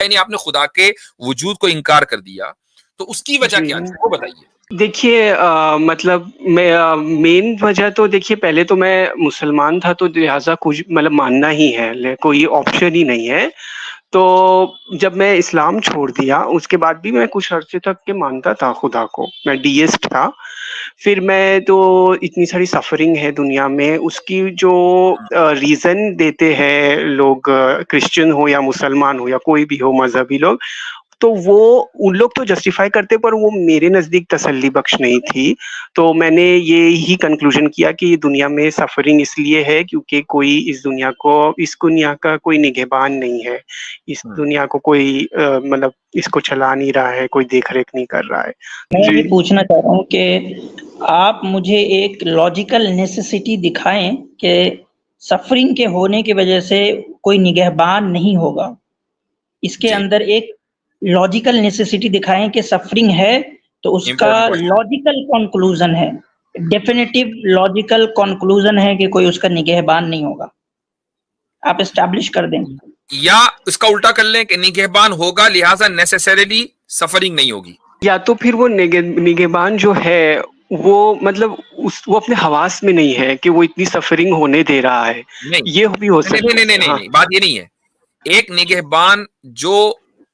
यानी आपने खुदा के वजूद को इनकार कर दिया, तो उसकी वजह क्या थी वो बताइए। देखिए मतलब मेन वजह तो देखिए, पहले तो मैं मुसलमान था तो लिहाजा कुछ मतलब मानना ही है, कोई ऑप्शन ही नहीं है। तो जब मैं इस्लाम छोड़ दिया उसके बाद भी मैं कुछ अर्से तक के मानता था खुदा को, मैं डीएस्ट था। फिर मैं तो इतनी सारी सफरिंग है दुनिया में, उसकी जो रीजन देते हैं लोग, क्रिश्चियन हो या मुसलमान हो या कोई भी हो मजहबी लोग, तो वो उन लोग तो जस्टिफाई करते, पर वो मेरे नजदीक तसल्ली बख्श नहीं थी। तो मैंने ये ही कंक्लूजन किया कि दुनिया में सफरिंग इसलिए है क्योंकि कोई इस दुनिया का कोई निगहबान नहीं है, इस दुनिया को कोई मतलब इसको चला नहीं रहा है, कोई देख रेख नहीं कर रहा है। मैं ये पूछना चाह रहा हूँ कि आप मुझे एक लॉजिकल नेसेसिटी दिखाएं कि सफरिंग के होने की वजह से कोई निगहबान नहीं होगा। इसके अंदर एक लॉजिकल नेसेसिटी दिखाएं कि सफरिंग है तो उसका लॉजिकल कंक्लूजन है, डेफिनेटिव लॉजिकल कंक्लूजन है कि कोई उसका निगहबान नहीं होगा, आप एस्टैब्लिश कर दें। या इसका उल्टा कर लें कि निगहबान होगा लिहाजा नेसेसरीली सफरिंग नहीं होगी। या तो फिर वो निगहबान जो है वो मतलब वो अपने हवास में नहीं है कि वो इतनी सफरिंग होने दे रहा है। ये भी हो सकता है। नहीं, बात ये नहीं है। एक निगहबान जो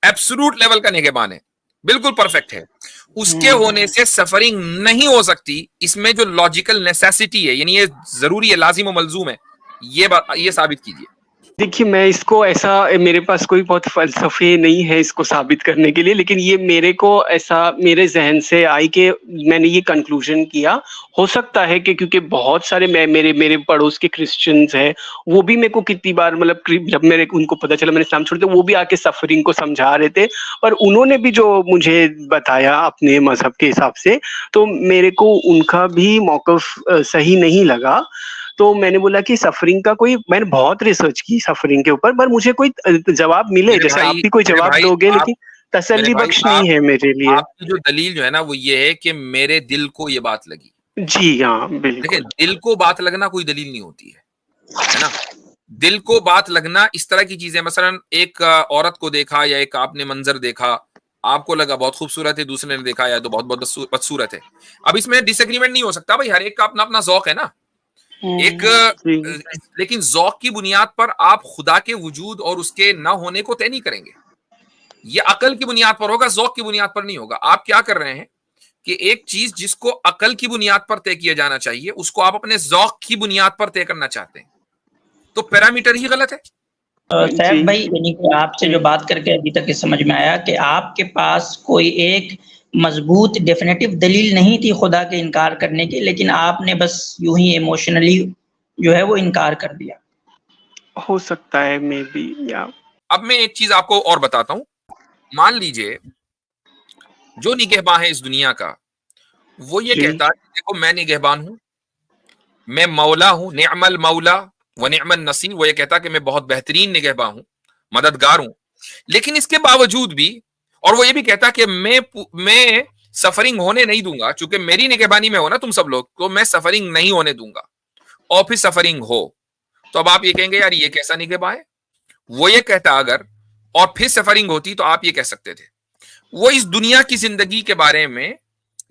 एब्सोल्यूट लेवल का निगहबान है, बिल्कुल परफेक्ट है, उसके होने से सफरिंग नहीं हो सकती। इसमें जो लॉजिकल नेसेसिटी है, यानी ये जरूरी है, लाजिम और मलजूम है, ये साबित कीजिए। देखिए, मैं इसको ऐसा, मेरे पास कोई बहुत फलसफे नहीं है इसको साबित करने के लिए, लेकिन ये मेरे को ऐसा मेरे जहन से आई कि मैंने ये कंक्लूजन किया। हो सकता है कि क्योंकि बहुत सारे मेरे पड़ोस के क्रिश्चियंस हैं, वो भी मेरे को कितनी बार मतलब जब मेरे उनको पता चला मैंने इस्लाम छोड़ दिया, वो भी आके सफरिंग को समझा रहे थे, पर उन्होंने भी जो मुझे बताया अपने मजहब के हिसाब से, तो मेरे को उनका भी मौक़िफ़ सही नहीं लगा। तो मैंने बोला कि सफरिंग का मैंने बहुत रिसर्च की सफरिंग के ऊपर, पर मुझे कोई जवाब मिले, जैसे आप भी कोई जवाब दोगे, लेकिन तसल्ली बख्श नहीं है मेरे लिए। आपकी जो दलील जो है ना वो ये है कि मेरे दिल को ये बात लगी। जी हाँ, बिल्कुल। देखिए, दिल को बात लगना कोई दलील नहीं होती है ना। दिल को बात लगना इस तरह की चीजें, मसलन एक औरत को देखा या एक आपने मंजर देखा, आपको लगा बहुत खूबसूरत है, दूसरे ने देखा या तो बहुत बदसूरत है। अब इसमें डिसएग्रीमेंट नहीं हो सकता भाई, हर एक का अपना अपना ज़ौक़ है ना। लेकिन ज़ौक़ की बुनियाद पर आप खुदा के वजूद और उसके ना होने को तय नहीं करेंगे। ये अकल की बुनियाद पर होगा, ज़ौक़ की बुनियाद पर नहीं होगा। आप क्या कर रहे हैं कि एक चीज जिसको अकल की बुनियाद पर तय किया जाना चाहिए, उसको आप अपने ज़ौक़ की बुनियाद पर तय करना चाहते हैं, तो पैरामीटर ही गलत है। सैफ भाई, यानी कि आपसे जो बात करके अभी तक समझ में आया कि आपके पास कोई एक मजबूत डेफिनेटिव दलील नहीं थी खुदा के इनकार करने की, लेकिन आपने बस यूं ही इमोशनली जो है वो इनकार कर दिया। हो सकता है, मे बी। या अब मैं एक चीज आपको और बताता हूं। मान लीजिए जो निगहबान है इस दुनिया का, वो ये कहता है देखो मैं निगहबान हूं, मैं मौला हूं, निअमल मौला व निअमन नसीर। वो ये कहता कि मैं बहुत बेहतरीन निगहबान हूं, मददगार हूं। लेकिन इसके बावजूद भी, और वो ये भी कहता कि मैं सफरिंग होने नहीं दूंगा, चूंकि मेरी निगहबानी में हो ना तुम सब लोग, तो मैं सफरिंग नहीं होने दूंगा। और फिर सफरिंग हो तो अब आप ये कहेंगे यार ये कैसा निगहबान है। वो ये कहता अगर और फिर सफरिंग होती तो आप ये कह सकते थे। वो इस दुनिया की जिंदगी के बारे में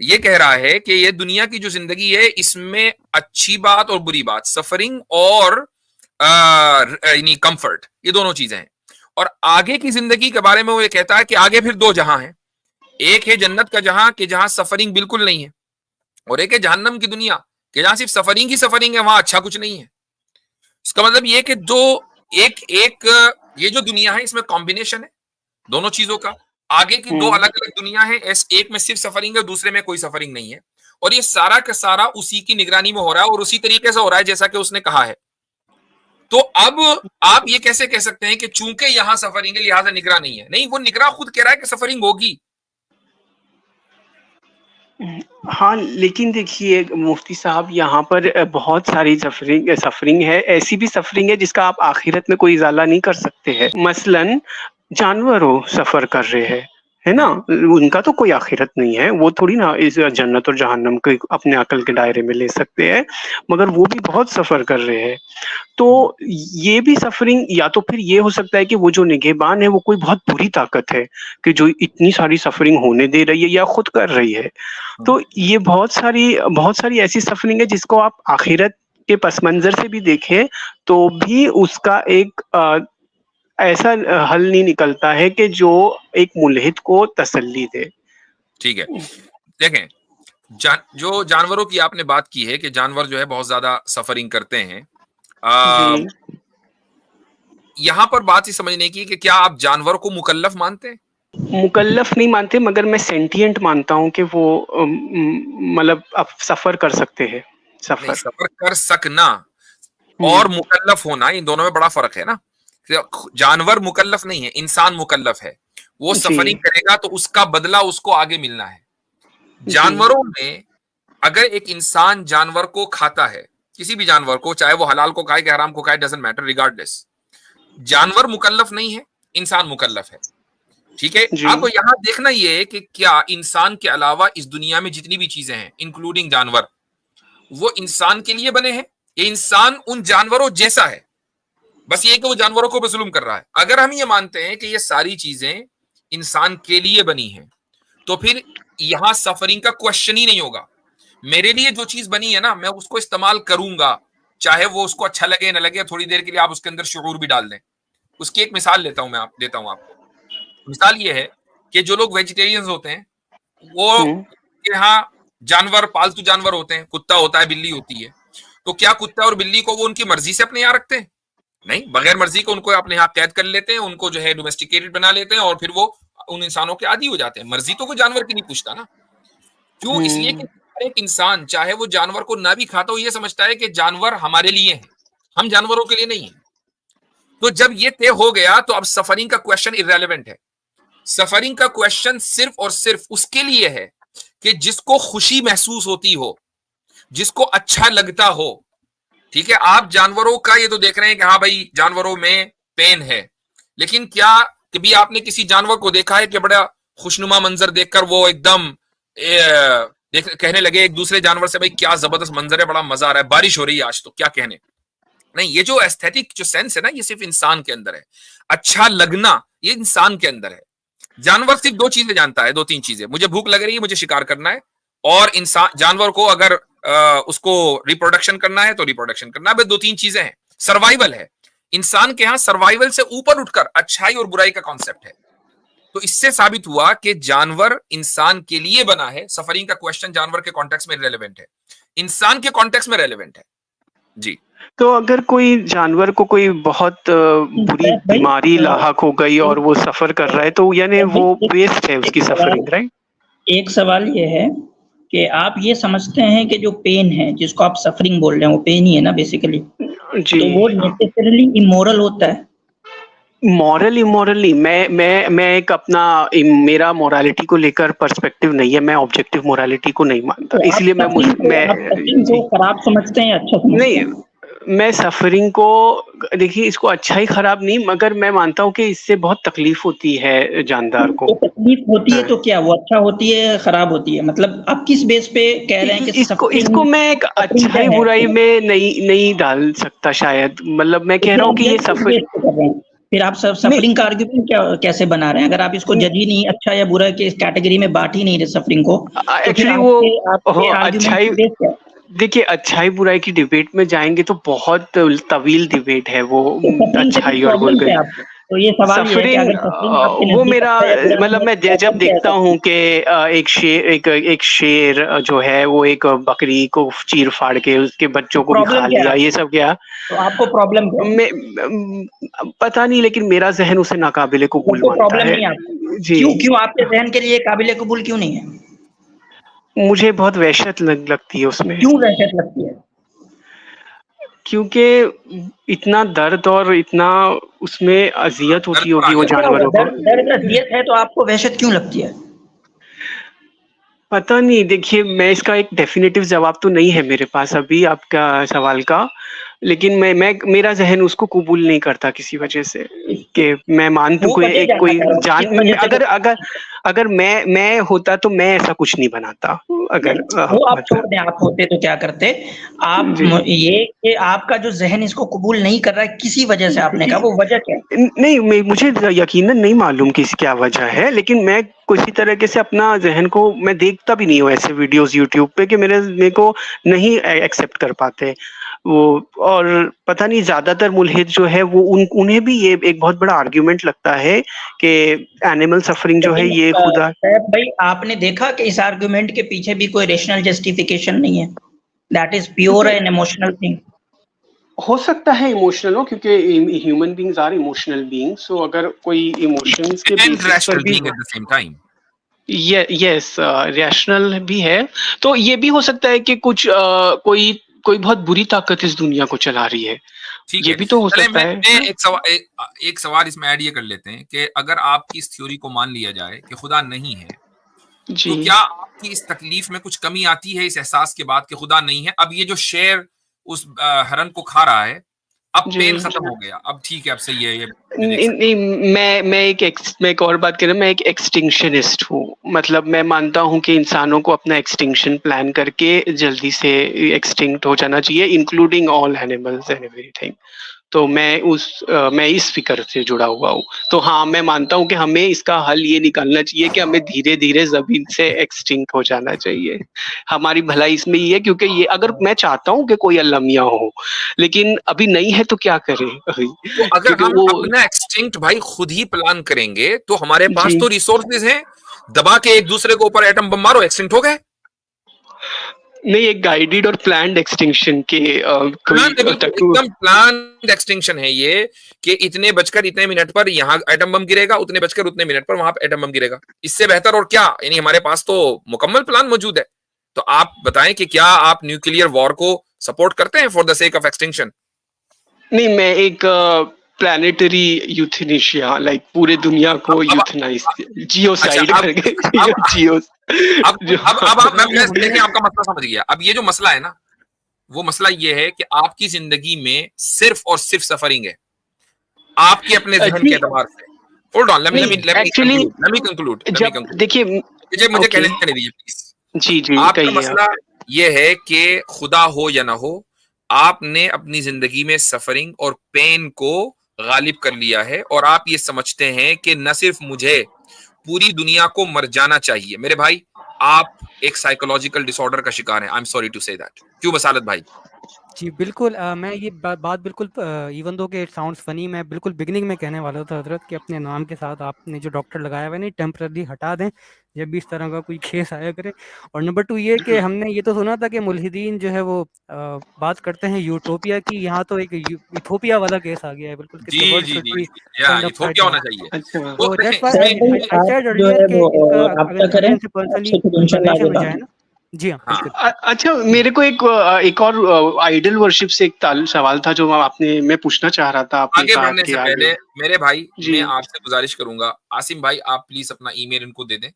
ये कह रहा है कि ये दुनिया की जो जिंदगी है इसमें अच्छी बात और बुरी बात, सफरिंग और यानी कंफर्ट, ये दोनों चीजें हैं। और आगे की जिंदगी के बारे में वो ये कहता है कि आगे फिर दो जहां हैं, एक है जन्नत का जहां कि जहां सफरिंग बिल्कुल नहीं है, और एक है जहन्नम की दुनिया कि जहां सिर्फ सफरिंग ही सफरिंग है, वहां अच्छा कुछ नहीं है। इसका मतलब ये कि ये जो दुनिया है इसमें कॉम्बिनेशन है दोनों चीजों का। आगे की दो अलग अलग दुनिया है, एक में सिर्फ सफरिंग है, दूसरे में कोई सफरिंग नहीं है। और ये सारा का सारा उसी की निगरानी में हो रहा है और उसी तरीके से हो रहा है जैसा कि उसने कहा है। तो अब आप ये कैसे कह सकते हैं कि चूंकि यहां सफरिंग है लिहाजा निगरान नहीं है? नहीं, वो निगरान खुद कह रहा है कि सफरिंग होगी। हाँ, लेकिन देखिए मुफ्ती साहब, यहाँ पर बहुत सारी सफरिंग है, ऐसी भी सफरिंग है जिसका आप आखिरत में कोई इजाला नहीं कर सकते हैं। मसलन जानवर सफर कर रहे हैं, है ना? उनका तो कोई आखिरत नहीं है, वो थोड़ी ना इस जन्नत और जहन्नम को अपने अकल के दायरे में ले सकते हैं, मगर वो भी बहुत सफ़र कर रहे हैं। तो ये भी सफ़रिंग, या तो फिर ये हो सकता है कि वो जो निगहबान है वो कोई बहुत बुरी ताकत है कि जो इतनी सारी सफ़रिंग होने दे रही है या खुद कर रही है। तो ये बहुत सारी ऐसी सफ़रिंग है जिसको आप आखिरत के पस मंज़र से भी देखें तो भी उसका एक ऐसा हल नहीं निकलता है कि जो एक मुल्हिद को तसल्ली दे। ठीक है, देखें जो जानवरों की आपने बात की है कि जानवर जो है बहुत ज्यादा सफरिंग करते हैं, यहाँ पर बात ही समझने की कि क्या आप जानवर को मुकल्लफ मानते हैं? मुकल्लफ नहीं मानते, मगर मैं सेंटिएंट मानता हूँ कि वो मतलब अब सफर कर सकते हैं। सफर कर सकना और मुकल्लफ होना, इन दोनों में बड़ा फर्क है ना। जानवर मुकल्लफ नहीं है, इंसान मुकल्लफ है। वो सफरिंग करेगा तो उसका बदला उसको आगे मिलना है। जानवरों में अगर एक इंसान जानवर को खाता है, किसी भी जानवर को, चाहे वो हलाल को खाए कि हराम को खाए, डजंट मैटर, रिगार्डलेस, जानवर मुकल्लफ नहीं है, इंसान मुकल्लफ है। ठीक है, अब यहां देखना ये है कि क्या इंसान के अलावा इस दुनिया में जितनी भी चीजें हैं इंक्लूडिंग जानवर, वो इंसान के लिए बने हैं? ये इंसान उन जानवरों जैसा है, बस ये कि वो जानवरों को जुल्म कर रहा है। अगर हम ये मानते हैं कि ये सारी चीजें इंसान के लिए बनी हैं, तो फिर यहां सफरिंग का क्वेश्चन ही नहीं होगा। मेरे लिए जो चीज बनी है ना, मैं उसको इस्तेमाल करूंगा, चाहे वो उसको अच्छा लगे ना लगे। थोड़ी देर के लिए आप उसके अंदर शुऊर भी डाल दें। उसकी एक मिसाल देता हूं आपको। मिसाल ये है कि जो लोग वेजिटेरियंस होते हैं, वो यहाँ जानवर, पालतू जानवर होते हैं, कुत्ता होता है, बिल्ली होती है, तो क्या कुत्ता और बिल्ली को वो उनकी मर्जी से अपने यहाँ रखते हैं? नहीं, बगैर मर्जी को उनको अपने यहाँ कैद कर लेते हैं, उनको जो है डोमेस्टिकेटेड बना लेते हैं और फिर वो उन इंसानों के आदी हो जाते हैं। मर्जी तो कोई जानवर की नहीं पूछता ना। क्यों? इसलिए कि एक इंसान चाहे वो जानवर को ना भी खाता हो, ये समझता है कि जानवर हमारे लिए है, हम जानवरों के लिए नहीं है। तो जब ये तय हो गया तो अब सफरिंग का क्वेश्चन इररेलेवेंट है। सफरिंग का क्वेश्चन सिर्फ और सिर्फ उसके लिए है कि जिसको खुशी महसूस होती हो, जिसको अच्छा लगता हो। ठीक है, आप जानवरों का ये तो देख रहे हैं कि हाँ भाई जानवरों में पेन है, लेकिन क्या कभी आपने किसी जानवर को देखा है कि बड़ा खुशनुमा मंजर देखकर वो एकदम कहने लगे एक दूसरे जानवर से, भाई क्या जबरदस्त मंजर है, बड़ा मजा आ रहा है, बारिश हो रही है आज, तो क्या कहने? नहीं, ये जो एस्थेटिक जो सेंस है ना, ये सिर्फ इंसान के अंदर है। अच्छा लगना ये इंसान के अंदर है। जानवर सिर्फ दो चीजें जानता है, 2-3 चीजें। मुझे भूख लग रही है, मुझे शिकार करना है, और इंसान जानवर को अगर उसको रिप्रोडक्शन करना है तो रिप्रोडक्शन करना है। बस 2-3 चीजें हैं। सर्वाइवल है। इंसान के यहाँ सर्वाइवल से ऊपर उठकर अच्छाई और बुराई का कॉन्सेप्ट है। तो इससे साबित हुआ कि जानवर इंसान के लिए बना है। सफरिंग का क्वेश्चन जानवर के कॉन्टेक्स्ट में रेलेवेंट है, इंसान के कॉन्टेक्स्ट में रेलेवेंट है। जी, तो अगर कोई जानवर को कोई बहुत बुरी बीमारी लाहक हो गई और वो सफर कर रहा है, तो यानी वो वेस्ट है उसकी सफरिंग, राइट? एक सवाल ये है कि आप ये समझते हैं कि जो पेन है, जिसको आप सफरिंग बोल रहे हैं, वो पेन ही है ना बेसिकली? जी। तो वो नेसेसरीली इमोरल होता है? मॉरल इमोरल नहीं, मैं एक अपना मेरा मोरालिटी को लेकर पर्सपेक्टिव नहीं है, मैं ऑब्जेक्टिव मोरालिटी को नहीं मानता, तो इसलिए मैं खराब समझते हैं, अच्छा समझते नहीं हैं? मैं सफरिंग को, देखिए इसको अच्छा ही खराब नहीं, मगर मैं मानता हूँ कि इससे बहुत तकलीफ होती है जानदार को। तो तकलीफ होती है तो क्या वो अच्छा होती है, खराब होती है? मतलब आप किस बेस पे कह रहे हैं कि इसको मैं एक अच्छाई बुराई में नहीं डाल सकता शायद। मतलब मैं कह रहा हूँ कि ये सफर, फिर आप सफरिंग का आर्गुमेंट कैसे बना रहे हैं? अगर आप इसको जज ही नहीं, अच्छा या बुरा के इस कैटेगरी में बांट ही नहीं रहे सफरिंग को, एक्चुअली वो अच्छाई, देखिए अच्छाई बुराई की डिबेट में जाएंगे तो बहुत तवील डिबेट है वो, अच्छाई और बुराई। तो ये सवाल सफरिंग वो मेरा मतलब मैं जब देखता हूँ कि एक शेर जो है वो एक बकरी को चीर फाड़ के उसके बच्चों को भी खा लिया, ये सब क्या तो आपको प्रॉब्लम पता नहीं, लेकिन मेरा जहन उसे नाकाबिले कबूल मानता है। जी, क्यों आपके जहन के लिए काबिले कबूल क्यों नहीं है? मुझे बहुत वहशत लगती है उसमें। क्यों वहशत लगती है? क्योंकि इतना दर्द और इतना उसमें अजियत होती होगी वो जानवरों को। दर्द अजियत है तो आपको वहशत क्यों लगती है? पता नहीं, देखिए मैं इसका एक डेफिनेटिव जवाब तो नहीं है मेरे पास अभी आपका सवाल का, लेकिन मेरा जहन उसको कबूल नहीं करता किसी वजह से कि मैं मानता हूँ कोई जान, अगर मैं होता तो मैं ऐसा कुछ नहीं बनाता। अगर वो आप छोड़ दें, आप होते तो क्या करते? आप ये कि आपका जो ज़हन इसको कबूल नहीं कर रहा है किसी वजह से, आपने कहा, वो वजह क्या है? नहीं, मुझे यकीनन नहीं मालूम कि क्या वजह है, लेकिन मैं किसी तरीके से अपना ज़हन को मैं देखता भी नहीं हूँ ऐसे वीडियोज़ यूट्यूब पे कि मेरे को नहीं एक्सेप्ट कर पाते वो। और पता नहीं ज़्यादातर मुल्हिद जो है वो उन्हें भी ये एक बहुत बड़ा आर्गुमेंट लगता है कि एनिमल सफरिंग जो है ये खुदा। सैफ भाई, आपने देखा कि इस आर्गुमेंट के पीछे भी कोई रेशनल जस्टिफिकेशन नहीं है, that is pure an emotional thing. हो सकता है इमोशनल हो, क्योंकि human beings are emotional beings, so अगर कोई इमोशंस के बेसिस पर भी यस रैशनल भी है, तो ये भी हो सकता है कि कुछ कोई बहुत बुरी ताकत इस दुनिया को चला रही है। ठीक ये है, भी तो हो सकता है। मैं एक सवाल इसमें ऐड ये कर लेते हैं कि अगर आपकी इस थ्योरी को मान लिया जाए कि खुदा नहीं है, तो क्या आपकी इस तकलीफ में कुछ कमी आती है इस एहसास के बाद कि खुदा नहीं है? अब ये जो शेर उस हरन को खा रहा है, अब पेन खत्म हो गया, अब ठीक है, अब सही है ये। नहीं, मैं एक और बात कर रहा हूँ, मैं एक एक्सटिंक्शनिस्ट हूँ। मतलब मैं मानता हूँ कि इंसानों को अपना एक्सटिंक्शन प्लान करके जल्दी से एक्सटिंक्ट हो जाना चाहिए, including all animals and everything. तो मैं इस फिक्र से जुड़ा हुआ हूँ। तो हाँ, मैं मानता हूँ कि हमें इसका हल ये निकालना चाहिए कि हमें धीरे धीरे जमीन से एक्सटिंक्ट हो जाना चाहिए। हमारी भलाई इसमें ये है, क्योंकि ये अगर मैं चाहता हूँ कि कोई अलमिया हो, लेकिन अभी नहीं है तो क्या करें अभी? तो अगर हम अपना एक्सटिंक्ट भाई खुद ही प्लान करेंगे तो हमारे पास तो रिसोर्सेज हैं, दबा के एक दूसरे के ऊपर एटम बम मारो, एक्सटिंक्ट हो गए। नहीं, एक गाइडेड और प्लान्ड एक्सटिंक्शन के एकदम प्लान्ड एक्सटिंक्शन है ये कि इतने बजकर इतने मिनट पर यहाँ एटम बम गिरेगा, उतने बजकर उतने मिनट पर वहां पर एटम बम गिरेगा। इससे बेहतर और क्या? यानी हमारे पास तो मुकम्मल प्लान मौजूद है। तो आप बताएं कि क्या आप न्यूक्लियर वॉर को सपोर्ट करते हैं for the sake of extinction? नहीं, मैं एक प्लानिटरी यूथेनेशिया, लाइक पूरे दुनिया को यूथनाइज, जियोसाइड करके जियो। अब देखिए, आपका मसला समझ गया। अब ये जो मसला है ना, वो मसला ये है कि आपकी जिंदगी में सिर्फ और सिर्फ सफरिंग है, आपके अपने ज़हन के एतबार से। Hold on, let me conclude. देखिए, मुझे कहने दीजिए प्लीज। जी, आपका मसला ये है कि खुदा हो या ना हो, आपने अपनी जिंदगी में सफरिंग और पेन को गालिब कर लिया है, और आप ये समझते हैं कि न सिर्फ मुझे, पूरी दुनिया को मर जाना चाहिए। मेरे भाई, आप एक साइकोलॉजिकल डिसऑर्डर का शिकार हैं। I am sorry to say that. क्यों बसालत भाई? जी बिल्कुल, मैं ये बात बिल्कुल, इवन दो कि इट साउंड्स फनी, मैं बिल्कुल बिगिनिंग में कहने वाला था हजरत कि अपने नाम के साथ आपने जो डॉक्टर लगाया हुआ है नहीं, टेम्पररी हटा दें जब भी इस तरह का कोई केस आया करे। और नंबर 2 ये कि हमने ये तो सुना था कि मुल्हिदीन जो है वो बात करते हैं यूटोपिया की, यहाँ तो एक इथोपिया वाला केस आ गया है बिल्कुल। इथोपिया होना चाहिए। जी हाँ। अच्छा, मेरे को एक और आइडल वर्शिप से एक सवाल था जो मैं पूछना चाह रहा था। आगे बढ़ने से पहले मेरे भाई, मैं आपसे गुजारिश करूंगा, आसिम भाई आप प्लीज अपना ईमेल इनको दे दें।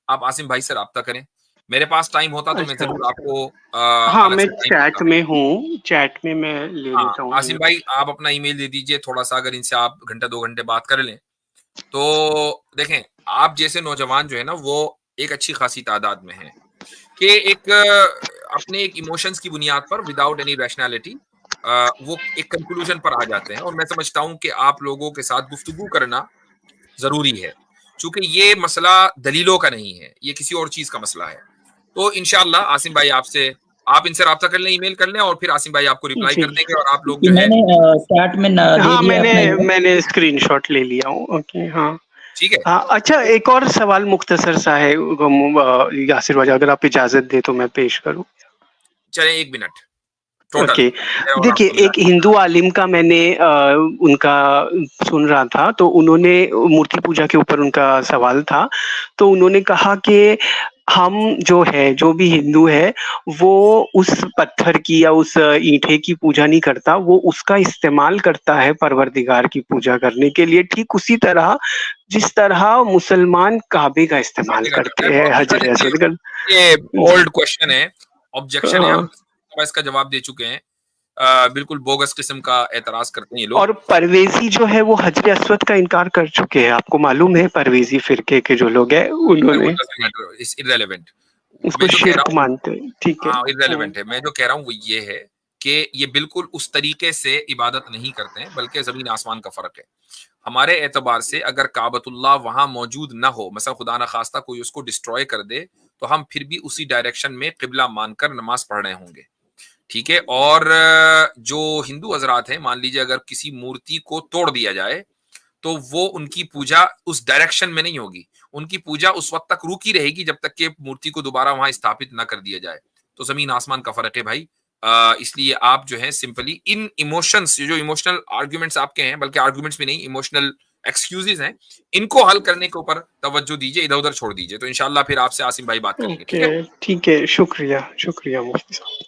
आप आसिम भाई से राब्ता करें। मेरे पास टाइम होता तो मैं जरूर आपको हाँ, मैं चैट में हूँ, चैट में मैं ले लेता हूँ। आसिम भाई आप अपना ईमेल दे दीजिए। थोड़ा सा अगर इनसे आप घंटा 2 घंटे बात कर लें तो देखें, आप जैसे नौजवान जो है ना, वो एक अच्छी खासी तादाद में है कि एक अपने एक इमोशंस की बुनियाद पर विदाउट एनी रैशनैलिटी वो एक कंक्लूजन पर आ जाते हैं। और मैं समझता हूं कि आप लोगों के साथ गुफ्तगू करना जरूरी है, क्योंकि ये मसला दलीलों का नहीं है, ये किसी और चीज का मसला है। तो इंशाअल्लाह आसिम भाई आप इनसे राब्ता कर लें, ईमेल कर लें, और फिर आसिम भाई आपको रिप्लाई कर देंगे। और आप लोग जो है चैट में मैंने स्क्रीनशॉट ले लिया हूँ। ओके, हाँ ठीक है। हाँ, अच्छा, एक और सवाल मुख्तसर सा है यासिर भाई, अगर आप इजाजत दे तो मैं पेश करूं। चलें, 1 मिनट। ओके, देखिए, एक हिंदू आलिम का मैंने उनका सुन रहा था, तो उन्होंने मूर्ति पूजा के ऊपर उनका सवाल था। तो उन्होंने कहा कि हम जो भी हिंदू है, वो उस पत्थर की या उस ईंटे की पूजा नहीं करता, वो उसका इस्तेमाल करता है परवरदिगार की पूजा करने के लिए, ठीक उसी तरह जिस तरह मुसलमान काबे का इस्तेमाल करते हैं, हजर असवद का। ये ओल्ड क्वेश्चन है, ऑब्जेक्शन है, हम इसका जवाब दे चुके हैं। बिल्कुल बोगस किस्म का एतराज करते हैं ये लोग। और परवेजी जो है वो हजर अस्वद का इनकार कर चुके हैं, आपको मालूम है? परवेजी फिरके के जो लोग हैं उन्होंने इस इररेलेवेंट उसको शिर्क मानते हैं। ठीक है, हाँ इररेलेवेंट है। मैं जो कह रहा हूँ वो ये है कि ये बिल्कुल उस तरीके से इबादत नहीं करते हैं, बल्कि जमीन आसमान का फर्क है। हमारे एतबार से अगर काबतुल्लाह वहां मौजूद ना हो, मसला खुदा ना खास्ता कोई उसको डिस्ट्रॉय कर दे, तो हम फिर भी उसी डायरेक्शन में किबला मानकर नमाज पढ़ रहे होंगे, ठीक है। और जो हिंदू हजरात हैं, मान लीजिए अगर किसी मूर्ति को तोड़ दिया जाए तो वो उनकी पूजा उस डायरेक्शन में नहीं होगी, उनकी पूजा उस वक्त तक रुकी रहेगी जब तक कि मूर्ति को दोबारा वहां स्थापित ना कर दिया जाए। तो जमीन आसमान का फर्क है भाई। इसलिए आप जो है सिंपली इन इमोशंस, जो इमोशनल आर्ग्यूमेंट्स आपके हैं, बल्कि आर्ग्यूमेंट्स भी नहीं, इमोशनल एक्सक्यूजेस हैं, इनको हल करने के ऊपर तवज्जो दीजिए, इधर उधर छोड़ दीजिए। तो इंशाल्लाह फिर आपसे आसिम भाई बात करेंगे, ठीक है? ठीक है, शुक्रिया मुफ्ती साहब।